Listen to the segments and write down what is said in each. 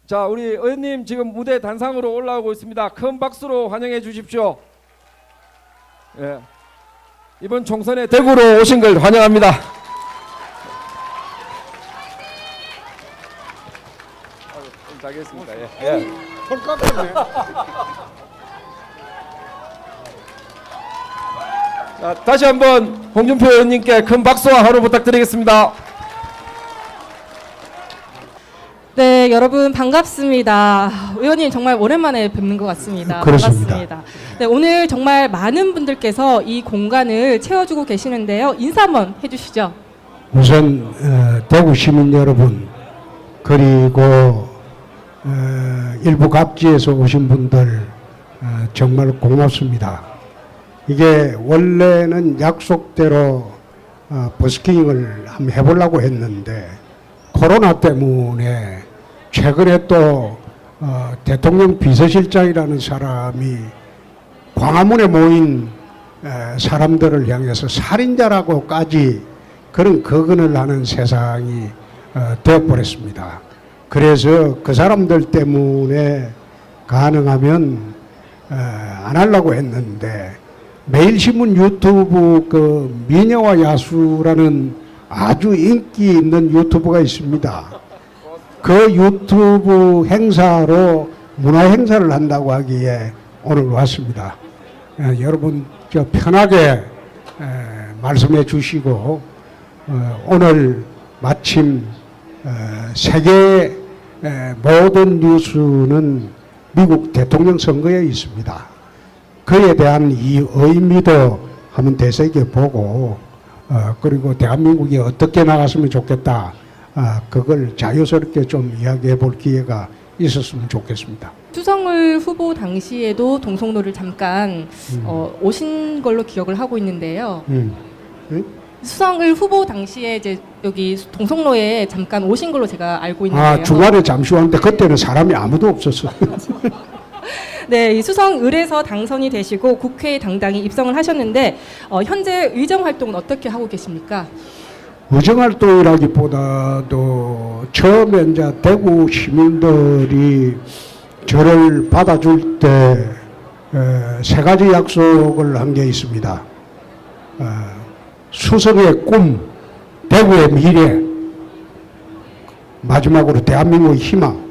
자, 우리 의원님 지금 무대 단상으로 올라오고 있습니다. 큰 박수로 환영해 주십시오. 예. 이번 총선에 대구로 오신 걸 환영합니다. 잘겠습니다. 예. 손 깜짝이네. 자, 다시 한번 홍준표 의원님께 큰 박수와 환호 부탁드리겠습니다. 네, 여러분 반갑습니다. 의원님 정말 오랜만에 뵙는 것 같습니다. 그렇습니다. 반갑습니다. 네, 오늘 정말 많은 분들께서 이 공간을 채워주고 계시는데요. 인사 한번 해주시죠. 우선 대구 시민 여러분 그리고 일부 각지에서 오신 분들 정말 고맙습니다. 이게 원래는 약속대로 버스킹을 한번 해보려고 했는데 코로나 때문에 최근에 또 대통령 비서실장이라는 사람이 광화문에 모인 사람들을 향해서 살인자라고까지 그런 거근을 하는 세상이 되어버렸습니다. 그래서 그 사람들 때문에 가능하면 안 하려고 했는데 매일신문 유튜브 그 미녀와 야수라는 아주 인기 있는 유튜브가 있습니다. 그 유튜브 행사로 문화 행사를 한다고 하기에 오늘 왔습니다. 여러분 편하게 말씀해 주시고 오늘 마침 세계 모든 뉴스는 미국 대통령 선거에 있습니다. 그에 대한 이 의미도 한번 되새겨보고 그리고 대한민국이 어떻게 나갔으면 좋겠다. 그걸 자유스럽게 좀 이야기해 볼 기회가 있었으면 좋겠습니다. 수성을 후보 당시에도 동성로를 잠깐 오신 걸로 기억을 하고 있는데요. 수성을 후보 당시에 이제 여기 동성로에 잠깐 오신 걸로 제가 알고 있는데요. 주말에 잠시 왔는데 그때는 사람이 아무도 없었어요. 네, 이 수성을에서 당선이 되시고 국회에 당당히 입성을 하셨는데 현재 의정 활동은 어떻게 하고 계십니까? 의정 활동이라기보다도 처음에 이제 대구 시민들이 저를 받아줄 때 세 가지 약속을 한 게 있습니다. 수성의 꿈, 대구의 미래, 마지막으로 대한민국의 희망,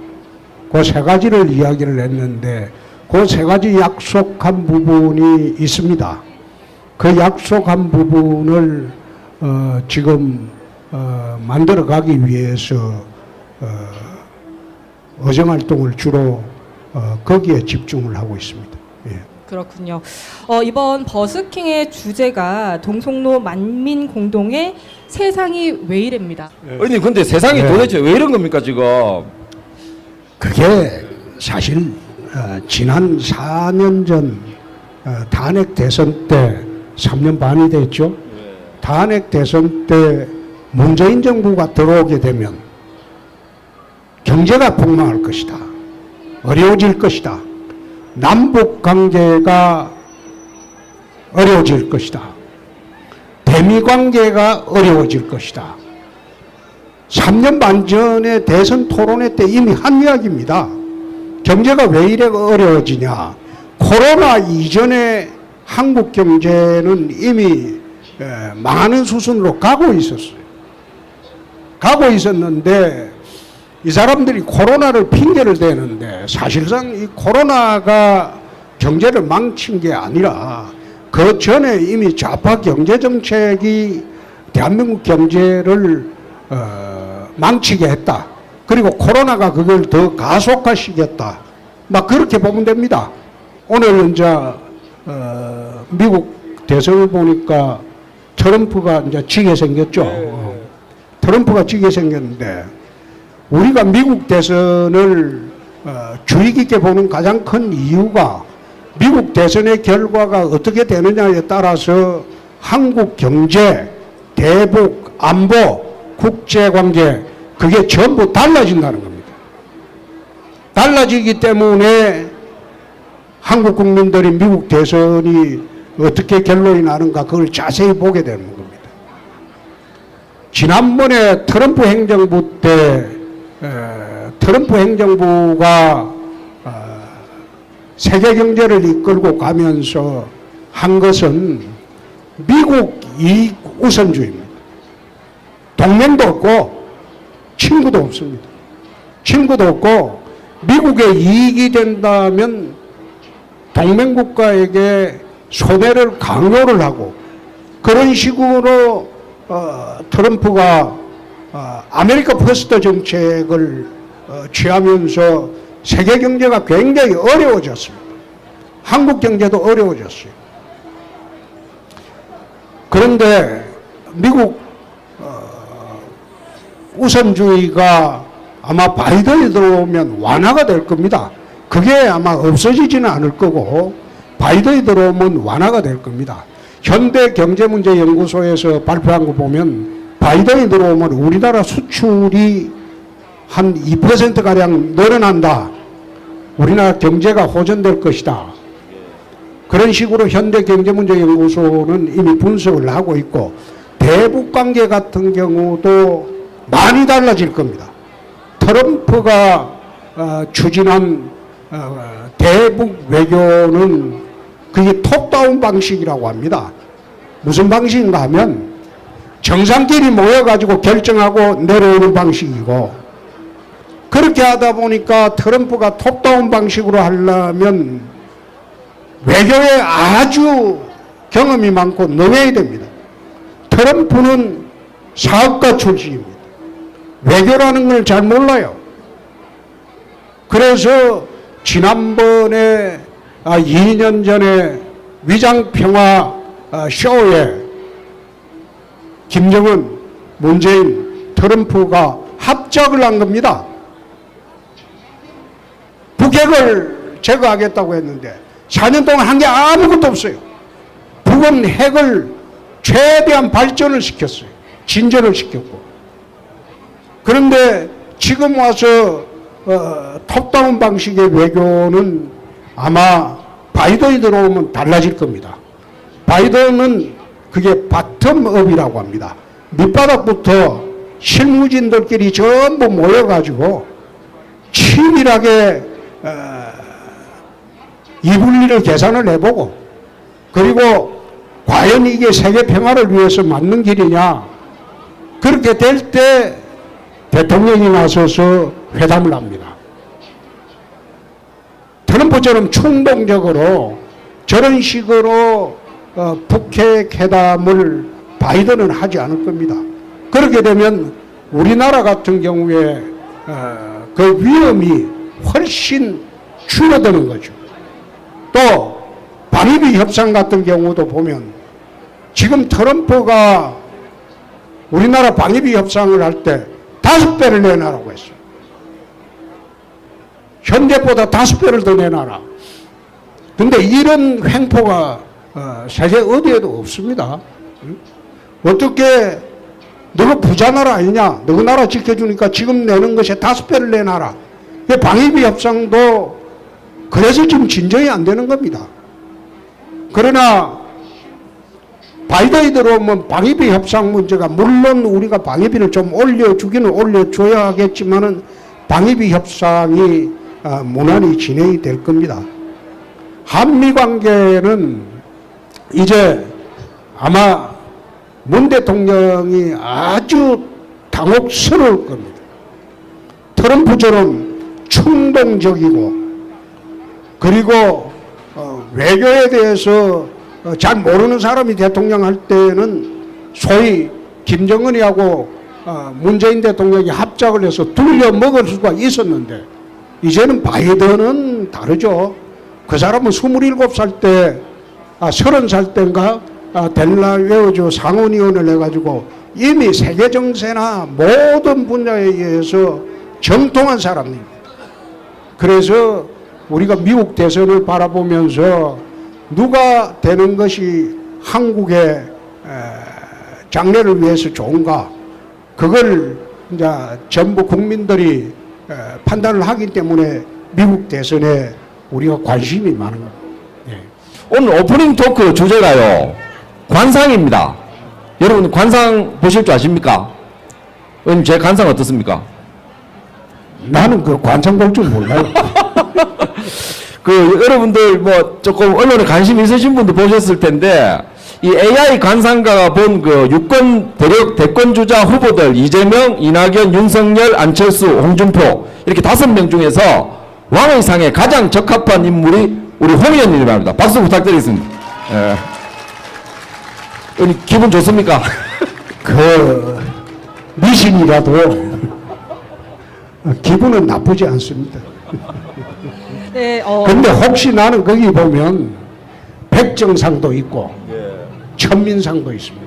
그 세 가지를 이야기를 했는데 그 세 가지 약속한 부분이 있습니다. 그 약속한 부분을 지금 만들어가기 위해서 의정활동을 주로 거기에 집중을 하고 있습니다. 예. 그렇군요. 이번 버스킹의 주제가 동성로 만민 공동의 세상이 왜 이래입니다. 의원님, 근데 세상이 도대체 왜 이런 겁니까 지금? 그게 사실 지난 4년 전 탄핵 대선 때 3년 반이 됐죠. 탄핵 대선 때 문재인 정부가 들어오게 되면 경제가 폭망할 것이다. 어려워질 것이다. 남북 관계가 어려워질 것이다. 대미 관계가 어려워질 것이다. 3년 반 전에 대선 토론회 때 이미 한 이야기입니다. 경제가 왜 이래 어려워지냐. 코로나 이전에 한국 경제는 이미 망하는 수순으로 가고 있었어요. 가고 있었는데 이 사람들이 코로나를 핑계를 대는데 사실상 이 코로나가 경제를 망친 게 아니라 그 전에 이미 좌파 경제정책이 대한민국 경제를 망치게 했다. 그리고 코로나가 그걸 더 가속화시켰다. 막 그렇게 보면 됩니다. 오늘 이제 미국 대선을 보니까 트럼프가 이제 지게 생겼죠. 트럼프가 지게 생겼는데 우리가 미국 대선을 주의 깊게 보는 가장 큰 이유가 미국 대선의 결과가 어떻게 되느냐에 따라서 한국 경제, 대북, 안보, 국제관계 그게 전부 달라진다는 겁니다. 달라지기 때문에 한국 국민들이 미국 대선이 어떻게 결론이 나는가 그걸 자세히 보게 되는 겁니다. 지난번에 트럼프 행정부 때 트럼프 행정부가 세계 경제를 이끌고 가면서 한 것은 미국 이익 우선주의입니다. 동맹도 없고 친구도 없습니다. 친구도 없고 미국의 이익이 된다면 동맹국가에게 손해를 강요를 하고 그런 식으로 트럼프가 아메리카 퍼스트 정책을 취하면서 세계 경제가 굉장히 어려워졌습니다. 한국 경제도 어려워졌어요. 그런데 미국 우선주의가 아마 바이든이 들어오면 완화가 될 겁니다. 그게 아마 없어지지는 않을 거고 바이든이 들어오면 완화가 될 겁니다. 현대경제문제연구소에서 발표한 거 보면 바이든이 들어오면 우리나라 수출이 한 2%가량 늘어난다. 우리나라 경제가 호전될 것이다. 그런 식으로 현대경제문제연구소는 이미 분석을 하고 있고 대북관계 같은 경우도 많이 달라질 겁니다. 트럼프가 추진한 대북 외교는 그게 톱다운 방식이라고 합니다. 무슨 방식인가 하면 정상끼리 모여가지고 결정하고 내려오는 방식이고 그렇게 하다 보니까 트럼프가 톱다운 방식으로 하려면 외교에 아주 경험이 많고 능해야 됩니다. 트럼프는 사업가 출신입니다. 외교라는 걸 잘 몰라요. 그래서 지난번에 2년 전에 위장평화 쇼에 김정은, 문재인, 트럼프가 합작을 한 겁니다. 북핵을 제거하겠다고 했는데 4년 동안 한 게 아무것도 없어요. 북은 핵을 최대한 발전을 시켰어요. 진전을 시켰고. 그런데 지금 와서 톱다운 방식의 외교는 아마 바이든이 들어오면 달라질 겁니다. 바이든은 그게 바텀업이라고 합니다. 밑바닥부터 실무진들끼리 전부 모여가지고 치밀하게 이분리를 계산을 해보고 그리고 과연 이게 세계 평화를 위해서 맞는 길이냐 그렇게 될 때 대통령이 나서서 회담을 합니다. 트럼프처럼 충동적으로 저런 식으로 북핵 회담을 바이든은 하지 않을 겁니다. 그렇게 되면 우리나라 같은 경우에 그 위험이 훨씬 줄어드는 거죠. 또 방위비 협상 같은 경우도 보면 지금 트럼프가 우리나라 방위비 협상을 할 때 5배를 내놔라고 했어요. 현재보다 5배를 더 내놔라. 근데 이런 횡포가 세계 어디에도 없습니다. 어떻게 너가 부자 나라 아니냐? 너가 나라 지켜주니까 지금 내는 것에 5배를 내놔라. 방위비 협상도 그래서 지금 진정이 안 되는 겁니다. 그러나 바이든이 들어오면 방위비 협상 문제가 물론 우리가 방위비를 좀 올려주기는 올려줘야 하겠지만은 방위비 협상이 무난히 진행이 될 겁니다. 한미 관계는 이제 아마 문 대통령이 아주 당혹스러울 겁니다. 트럼프처럼 충동적이고 그리고 외교에 대해서 잘 모르는 사람이 대통령 할 때는 소위 김정은이하고 문재인 대통령이 합작을 해서 둘려 먹을 수가 있었는데 이제는 바이든은 다르죠. 그 사람은 27살 때 30살 때인가 델라웨어주 상원의원을 해가지고 이미 세계 정세나 모든 분야에 의해서 정통한 사람입니다. 그래서 우리가 미국 대선을 바라보면서 누가 되는 것이 한국의 장래를 위해서 좋은가 그걸 이제 전부 국민들이 판단을 하기 때문에 미국 대선에 우리가 관심이 많은 겁니다. 네. 오늘 오프닝 토크 주제가요 관상입니다. 여러분 관상 보실 줄 아십니까? 의원님 제 관상 어떻습니까? 나는 그 관상 볼 줄 몰라요. 그 여러분들 뭐 조금 언론에 관심 있으신 분도 보셨을 텐데 이 AI 관상가가 본 그 유권 대권 주자 후보들 이재명, 이낙연, 윤석열, 안철수, 홍준표 이렇게 5명 중에서 왕의 상에 가장 적합한 인물이 우리 홍 의원님입니다. 박수 부탁드리겠습니다. 예. 기분 좋습니까? 그 미신이라도 기분은 나쁘지 않습니다. 네, 근데 혹시 나는 거기 보면 백정상도 있고 천민상도 있습니다.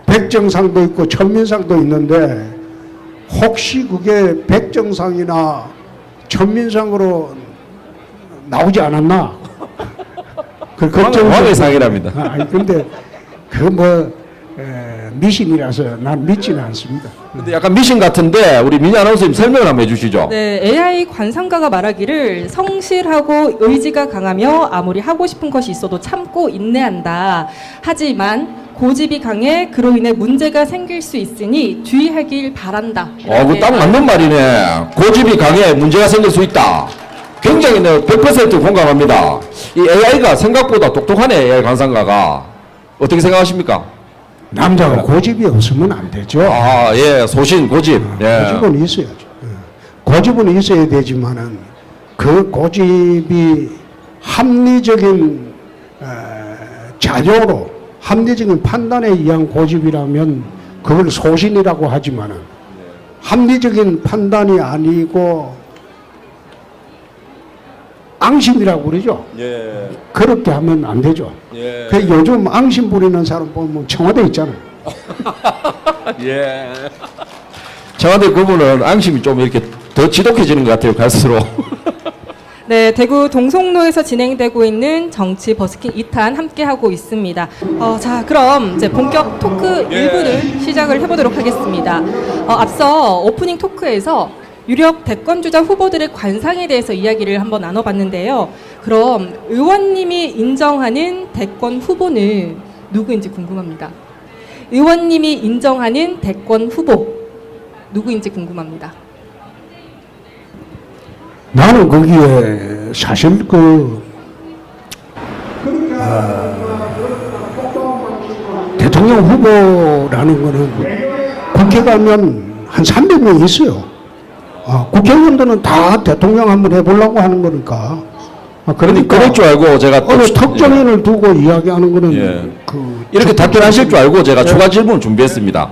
백정상도 있고 천민상도 있는데 혹시 그게 백정상이나 천민상으로 나오지 않았나? 그 왕의 상이랍니다. 아니 근데 그 뭐 미신이라서 난 믿지는 않습니다. 근데 약간 미신 같은데 우리 민희 아나운서님 설명을 한번 해주시죠. 네, AI 관상가가 말하기를 성실하고 의지가 강하며 아무리 하고 싶은 것이 있어도 참고 인내한다. 하지만 고집이 강해 그로 인해 문제가 생길 수 있으니 주의하길 바란다. 그거 딱 맞는 말이네. 고집이 강해 문제가 생길 수 있다. 굉장히 100% 공감합니다. 이 AI가 생각보다 똑똑하네. AI 관상가가. 어떻게 생각하십니까? 남자가 고집이 없으면 안 되죠. 아, 예, 소신, 고집. 예. 고집은 있어야죠. 고집은 있어야 되지만은 그 고집이 합리적인 자료로 합리적인 판단에 의한 고집이라면 그걸 소신이라고 하지만은 합리적인 판단이 아니고 앙심이라고 그러죠. 예. 그렇게 하면 안 되죠. 예. 그 요즘 앙심 부리는 사람 보면 청와대 있잖아요. 예. 청와대 그분은 앙심이 좀 이렇게 더 지독해지는 것 같아요, 갈수록. 네, 대구 동성로에서 진행되고 있는 정치 버스킹 2탄 함께하고 있습니다. 자, 그럼 이제 본격 토크 일부를 시작을 해보도록 하겠습니다. 앞서 오프닝 토크에서 유력 대권주자 후보들의 관상에 대해서 이야기를 한번 나눠봤는데요. 그럼 의원님이 인정하는 대권 후보는 누구인지 궁금합니다. 의원님이 인정하는 대권 후보 누구인지 궁금합니다. 나는 거기에 사실 대통령 후보라는 거는 국회 가면 한 300명 있어요. 국회의원들은 다 대통령 한번 해보려고 하는 거니까. 그러니까 그럴 줄 알고 제가 또 어느 특정인을 두고 이야기하는 거는 예. 이렇게 답변하실 줄 알고 제가 추가 질문을 준비했습니다.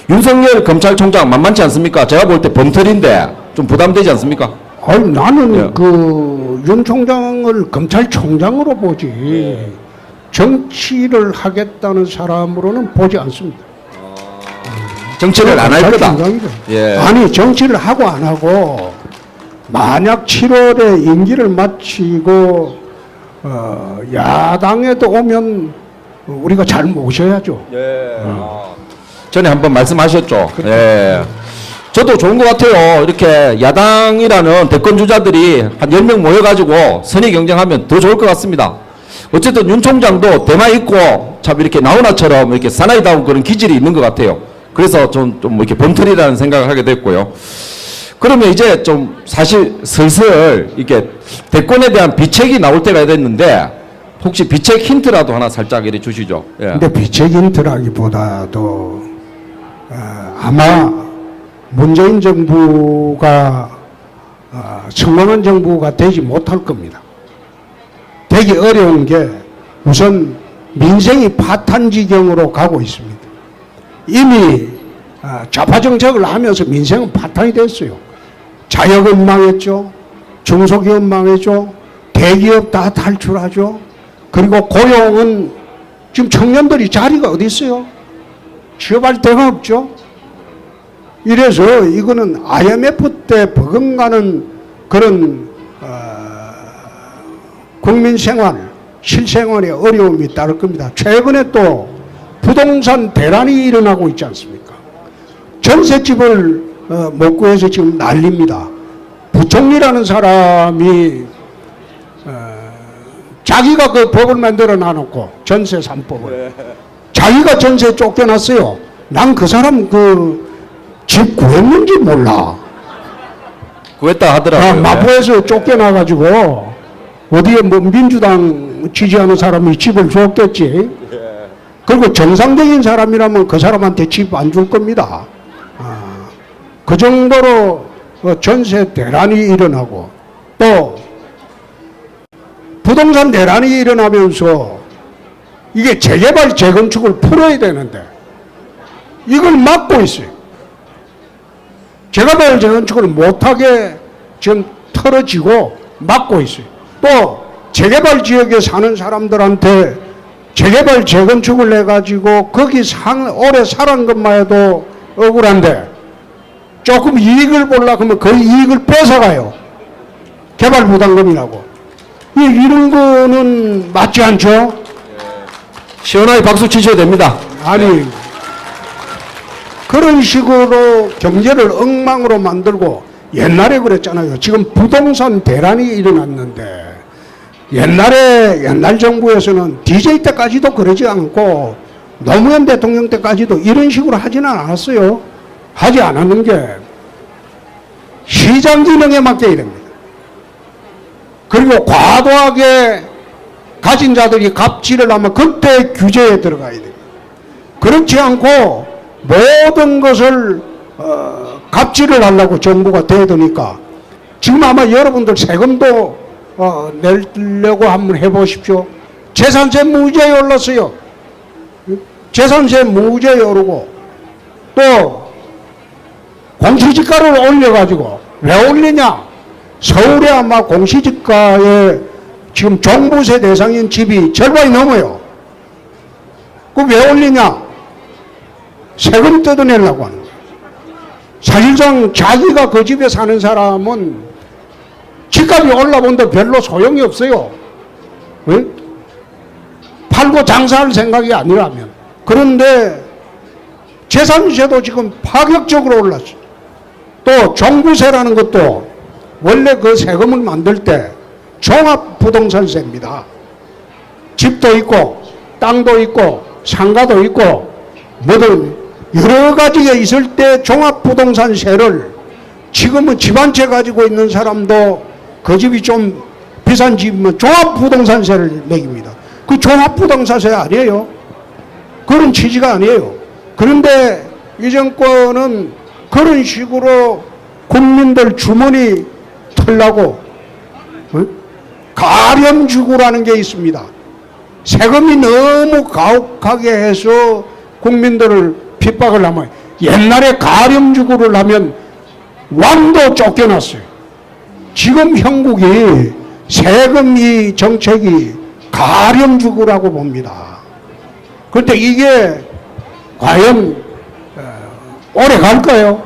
윤석열 검찰총장 만만치 않습니까? 제가 볼 때 범털인데 좀 부담되지 않습니까? 아니, 나는 예. 윤 총장을 검찰총장으로 보지 정치를 하겠다는 사람으로는 보지 않습니다. 정치를 안 할 거다. 검찰총장이죠. 예. 아니 정치를 하고 안 하고 만약 7월에 임기를 마치고 야당에도 오면 우리가 잘 모셔야죠. 예. 전에 한번 말씀하셨죠. 예. 저도 좋은 것 같아요. 이렇게 야당이라는 대권 주자들이 한 10명 모여가지고 선의 경쟁하면 더 좋을 것 같습니다. 어쨌든 윤 총장도 대마 있고 참 이렇게 나훈아처럼 이렇게 사나이다운 그런 기질이 있는 것 같아요. 그래서 좀 이렇게 범털이라는 생각을 하게 됐고요. 그러면 이제 좀 사실 슬슬 이렇게 대권에 대한 비책이 나올 때가 됐는데 혹시 비책 힌트라도 하나 살짝 이래 주시죠. 예. 근데 비책 힌트라기보다도 아마 문재인 정부가 성공한 정부가 되지 못할 겁니다. 되기 어려운 게 우선 민생이 파탄 지경으로 가고 있습니다. 이미 좌파 정책을 하면서 민생은 파탄이 됐어요. 자영업 망했죠. 중소기업 망했죠. 대기업 다 탈출하죠. 그리고 고용은 지금 청년들이 자리가 어디 있어요? 취업할 데가 없죠. 이래서 이거는 IMF 때 버금가는 그런 국민 생활, 실생활에 어려움이 따를 겁니다. 최근에 또 부동산 대란이 일어나고 있지 않습니까? 전셋집을 못 구해서 지금 난립니다. 부총리라는 사람이 자기가 그 법을 만들어 놔놓고 전세 3법을 자기가 전세 쫓겨났어요. 난 그 사람 그 집 구했는지 몰라. 구했다 하더라고요. 마포에서 쫓겨나가지고 어디에 뭐 민주당 지지하는 사람이 집을 줬겠지. 그리고 정상적인 사람이라면 그 사람한테 집 안 줄 겁니다. 그 정도로 전세 대란이 일어나고 또 부동산 대란이 일어나면서 이게 재개발 재건축을 풀어야 되는데 이걸 막고 있어요. 재개발 재건축을 못하게 지금 털어지고 막고 있어요. 또 재개발 지역에 사는 사람들한테 재개발 재건축을 해가지고 거기 오래 살은 것만 해도 억울한데 조금 이익을 보려고 하면 그 이익을 뺏어가요. 개발부담금이라고. 이런 거는 맞지 않죠? 시원하게 박수 치셔도 됩니다. 아니 그런 식으로 경제를 엉망으로 만들고 옛날에 그랬잖아요. 지금 부동산 대란이 일어났는데 옛날 정부에서는 DJ 때까지도 그러지 않고 노무현 대통령 때까지도 이런 식으로 하지는 않았어요. 하지 않았는 게 시장 기능에 맡겨야 됩니다. 그리고 과도하게 가진 자들이 갑질을 하면 그때 규제에 들어가야 됩니다. 그렇지 않고 모든 것을 갑질을 하려고 정부가 대드니까 지금 아마 여러분들 세금도 내려고 한번 해보십시오. 재산세 무죄에 올랐어요. 재산세 무죄에 오르고 또 공시지가를 올려가지고 왜 올리냐? 서울에 아마 공시지가에 지금 종부세 대상인 집이 절반이 넘어요. 그 왜 올리냐? 세금 뜯어내려고 하는 거예요. 사실상 자기가 그 집에 사는 사람은 집값이 올라본다 별로 소용이 없어요. 응? 팔고 장사할 생각이 아니라면. 그런데 재산세도 지금 파격적으로 올랐어요. 또 종부세라는 것도 원래 그 세금을 만들 때 종합부동산세입니다. 집도 있고 땅도 있고 상가도 있고 뭐든 여러 가지가 있을 때 종합부동산세를 지금은 집 한 채 가지고 있는 사람도 그 집이 좀 비싼 집이면 종합부동산세를 매깁니다. 그 종합부동산세 아니에요. 그런 취지가 아니에요. 그런데 이 정권은 그런 식으로 국민들 주머니 털라고 가렴주구라는 게 있습니다. 세금이 너무 가혹하게 해서 국민들을 핍박을 하면 옛날에 가렴주구를 하면 왕도 쫓겨났어요. 지금 형국이 세금 이 정책이 가렴주구라고 봅니다. 그런데 이게 과연 오래 갈까요?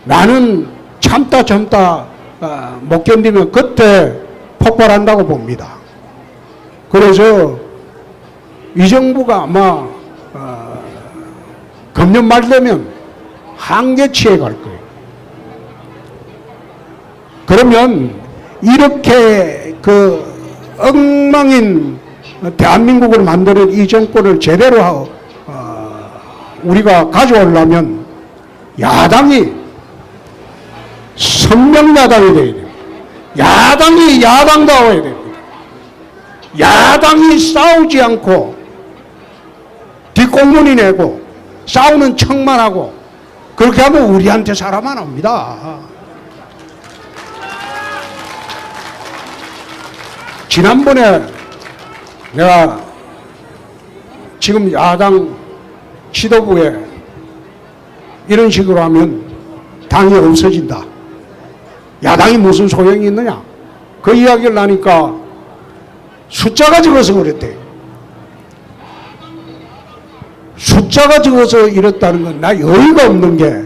나는 참다 못 견디면 그때 폭발한다고 봅니다. 그래서 이 정부가 아마 금년 말 되면 한계치에 갈 거예요. 그러면 이렇게 그 엉망인 대한민국을 만드는 이 정권을 제대로 우리가 가져오려면 야당이 선명야당이 되어야 돼요. 야당이 야당다워야 됩니다. 야당이 싸우지 않고 뒷공문이 내고 싸우는 척만 하고 그렇게 하면 우리한테 사람 안 옵니다. 지난번에 내가 지금 야당 지도부에 이런 식으로 하면 당이 없어진다. 야당이 무슨 소용이 있느냐? 그 이야기를 하니까 숫자가 적어서 그랬대요. 숫자가 적어서 이랬다는 건 나 여의가 없는 게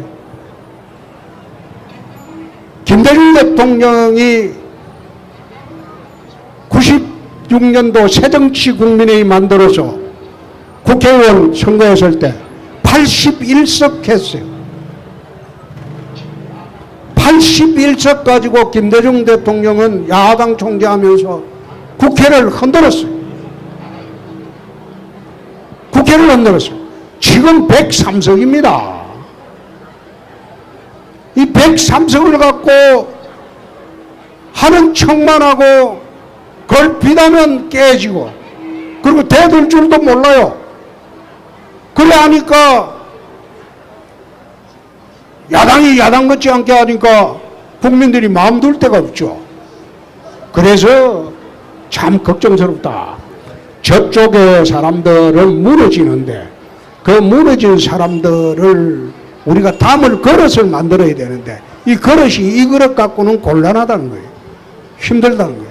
김대중 대통령이 96년도 새정치국민회의 만들어서 국회의원 선거했을 때 81석 했어요. 81석 가지고 김대중 대통령은 야당 총재하면서 국회를 흔들었어요. 국회를 흔들었어요. 지금 103석입니다. 이 103석을 갖고 하는 척만 하고 그걸 비다면 깨지고 그리고 대들 줄도 몰라요. 그래 하니까 야당이 야당 같지 않게 하니까 국민들이 마음 둘 데가 없죠. 그래서 참 걱정스럽다. 저쪽의 사람들은 무너지는데 그 무너진 사람들을 우리가 담을 그릇을 만들어야 되는데 이 그릇이 이 그릇 갖고는 곤란하다는 거예요. 힘들다는 거예요.